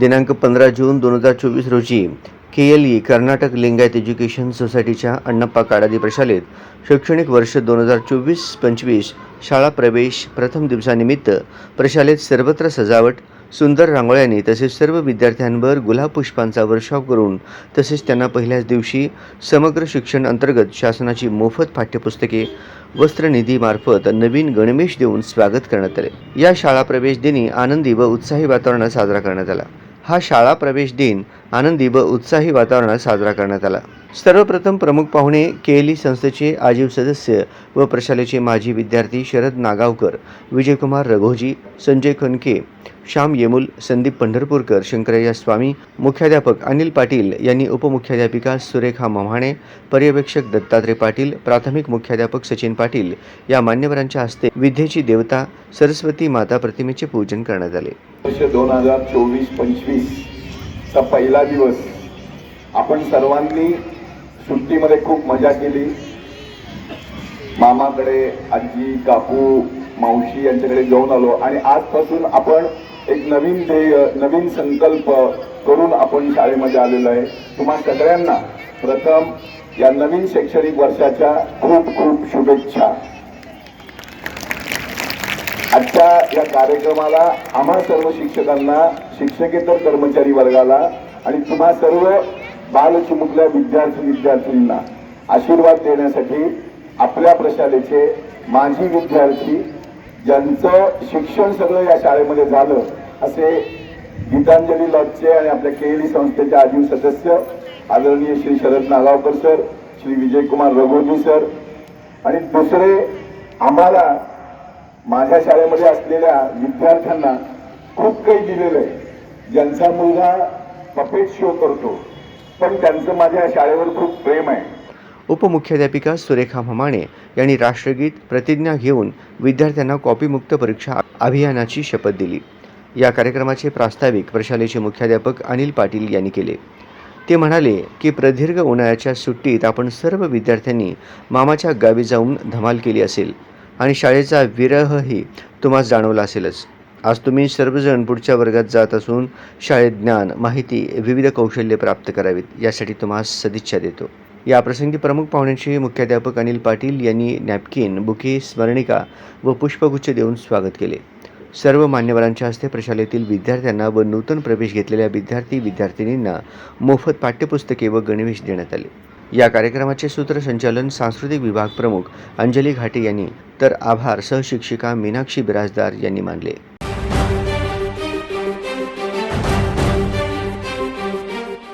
दिनांक 15 जून 2024 रोजी KLE Karnataka Lingayat education सोसायटीच्या अण्णप्पा काडादी प्रशालेत शैक्षणिक वर्ष 2024-25 शाळा प्रवेश प्रथम दिवसानिमित्त प्रशालेत सर्वत्र सजावट, सुंदर रांगोळ्यांनी तसेच सर्व विद्यार्थ्यांवर गुलाब पुष्पांचा वर्षाव करून तसेच त्यांना पहिल्याच दिवशी समग्र शिक्षण अंतर्गत शासनाची मोफत पाठ्यपुस्तके वस्त्रनिधीमार्फत नवीन गणवेश देऊन स्वागत करण्यात आले। या शाळा प्रवेश दिनी आनंदी व उत्साही वातावरणात साजरा करण्यात आला। हा शाळा प्रवेश दिन आनंदी व उत्साही वातावरणात साजरा करण्यात आला। सर्वप्रथम प्रमुख पाहुणे KLE संस्थेचे आजीव सदस्य व प्रशालेचे माजी विद्यार्थी शरद नागावकर, विजयकुमार रघोजी, संजय खनके, श्याम येमुल, संदीप पंढरपूरकर, शंकरय्या स्वामी, मुख्याध्यापक अनिल पाटील यांनी उपमुख्याध्यापिका सुरेखा मम्हाणे, पर्यवेक्षक दत्तात्रय पाटील, प्राथमिक मुख्याध्यापक सचिन पाटील या मान्यवरांच्या हस्ते विद्येची देवता सरस्वती माता प्रतिमेचे पूजन करण्यात आले। वर्ष 2024-25 चा पहिला दिवस आपण सर्वांनी सुट्टीमध्ये खूप मजा केली। मामाकडे, आजी, काकू, मावशी यांच्याकडे जाऊन आलो आणि आजपासून आपण एक नवीन ध्येय, नवीन संकल्प करून आपण शाळेमध्ये आलेलो आहे। तुम्हा सगळ्यांना प्रथम या नवीन शैक्षणिक वर्षाच्या खूप खूप शुभेच्छा। आजच्या या कार्यक्रमाला आम्हा सर्व शिक्षकांना, शिक्षकेतर कर्मचारी वर्गाला आणि तुम्हा सर्व बालचिमुकल्या विद्यार्थींना आशीर्वाद देण्यासाठी आपल्या प्रशालेचे माजी विद्यार्थी ज्यांचं शिक्षण सगळं या शाळेमध्ये झालं असे गीतांजली लॉजचे आणि आपल्या KLE संस्थेचे आजीव सदस्य आदरणीय श्री शरद नागावकर सर, श्री विजयकुमार रघोजी सर आणि दुसरे आम्हाला माझ्या शाळेमध्ये असलेल्या विद्यार्थ्यांना खूप काही दिलेलं आहे। ज्यांचा मुलगा पपेट शो करतो पण त्यांचं माझ्या शाळेवर खूप प्रेम आहे। उपमुख्याध्यापिका सुरेखा मम्हाणे यांनी राष्ट्रगीत प्रतिज्ञा घेऊन विद्यार्थ्यांना कॉपीमुक्त परीक्षा अभियानाची शपथ दिली। या कार्यक्रमाचे प्रास्ताविक प्रशालेचे मुख्याध्यापक अनिल पाटील यांनी केले। ते म्हणाले की प्रदीर्घ उन्हाळ्याच्या सुट्टीत आपण सर्व विद्यार्थ्यांनी मामाच्या गावी जाऊन धमाल केली असेल आणि शाळेचा विरहही तुम्हाला जाणवला असेलच। आज तुम्ही सर्वजण पुढच्या वर्गात जात असून शाळेत ज्ञान, माहिती, विविध कौशल्ये प्राप्त करावीत यासाठी तुम्हाला सदिच्छा देतो। या प्रसंगी प्रमुख पाहुण्यांचे मुख्याध्यापक अनिल पाटील यांनी नॅपकिन, बुके, स्मरणिका व पुष्पगुच्छ देऊन स्वागत केले। सर्व मान्यवरांच्या हस्ते प्रशालेतील विद्यार्थ्यांना व नूतन प्रवेश घेतलेल्या विद्यार्थी-विद्यार्थिनींना मोफत पाठ्यपुस्तके व गणवेश देण्यात आले। या कार्यक्रमाचे सूत्रसंचालन सांस्कृतिक विभाग प्रमुख अंजली घाटे यांनी तर आभार सहशिक्षिका मीनाक्षी बिराजदार यांनी मानले।